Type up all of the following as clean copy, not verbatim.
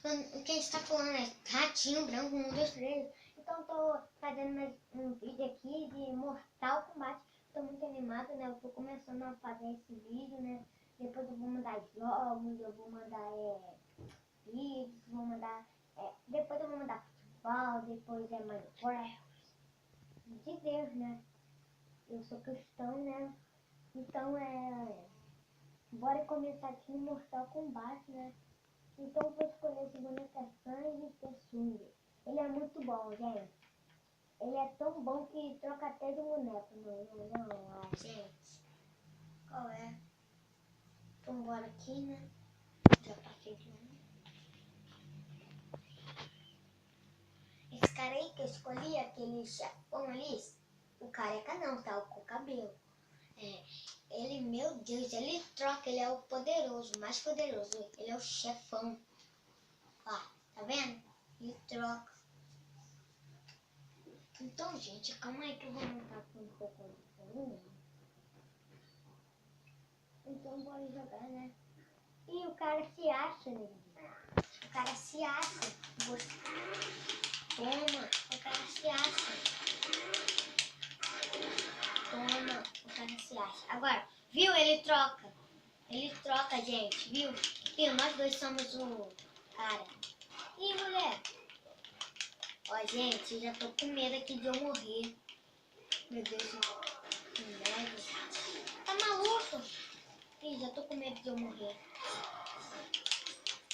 O que a gente tá falando é Ratinho Branco, 1, 2, 3. Então eu tô fazendo mais um vídeo aqui de Mortal Kombat. Tô muito animado, né? Eu tô começando a fazer esse vídeo, né? Depois eu vou mandar jogos, eu vou mandar vídeos, vou mandar... depois eu vou mandar futebol, depois Minecraft. De Deus, né? Eu sou cristão, né? Então bora começar aqui no Mortal Kombat, né? Então eu vou escolher esse boneco Sangue e Tsung. Ele é muito bom, gente. Ele é tão bom que troca até de boneco. Não, gente. Qual é? Então bora aqui, né? Já passei de um. Esse cara aí que eu escolhi, aquele chefão ali, o careca não, tá? O com o cabelo. Ele, meu Deus, ele troca, ele é o poderoso, o mais poderoso. Ele é o chefão. Ó, tá vendo? Ele troca. Então, gente, calma aí que eu vou montar com um pouco de volume. Então, bora jogar, né? E o cara se acha, né? O cara se acha. Toma, o cara se acha. Toma, o cara se acha. Agora, viu? Ele troca. Ele troca, gente, viu? Viu? Nós dois somos o cara. Ih, mulher. Ó, gente, eu já tô com medo aqui de eu morrer. Meu Deus, que merda. Tá maluco? Ih, já tô com medo de eu morrer.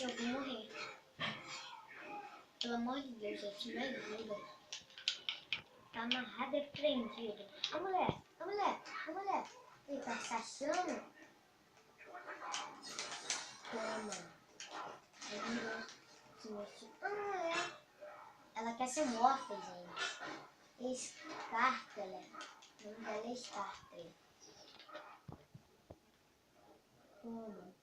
Eu vou morrer. Pelo amor de Deus, gente, me ajuda. Tá amarrado e prendido. A mulher. Ele tá se achando? Toma. Ela quer ser morta, gente. Scarlet. O nome dela é Scarlet. Toma.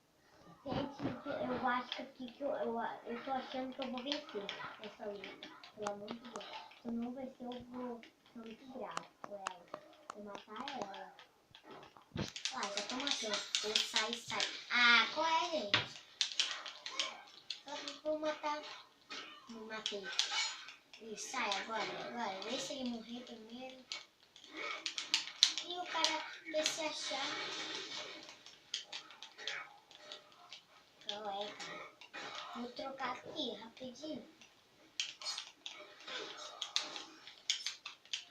Gente, eu acho que aqui eu tô achando que eu vou vencer essa luta. Pelo amor de Deus. Se não vencer, eu vou ser muito bravo com ela. Vou matar ela. Ah, já tô matando. Eu sai. Ah, qual é, gente? Só vou matar. Não matei. E sai agora. Vê se ele morrer primeiro. E o cara quer se achar. Qual é, cara? Vou trocar aqui, rapidinho.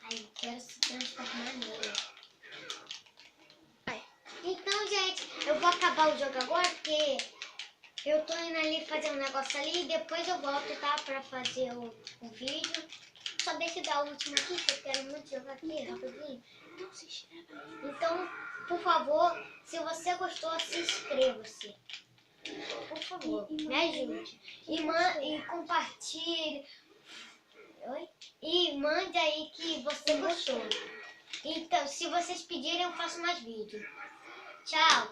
Ai, quero se transformar nele. Então, gente, eu vou acabar o jogo agora, porque eu tô indo ali fazer um negócio ali e depois eu volto, tá? Pra fazer o vídeo. Só deixa eu dar o último aqui, que eu quero muito jogar aqui, rapidinho. Então, por favor, se você gostou, se inscreva-se. Por favor, me ajude. E compartilhe. Oi? E mande aí que você gostou. Então, se vocês pedirem, eu faço mais vídeos. Tchau.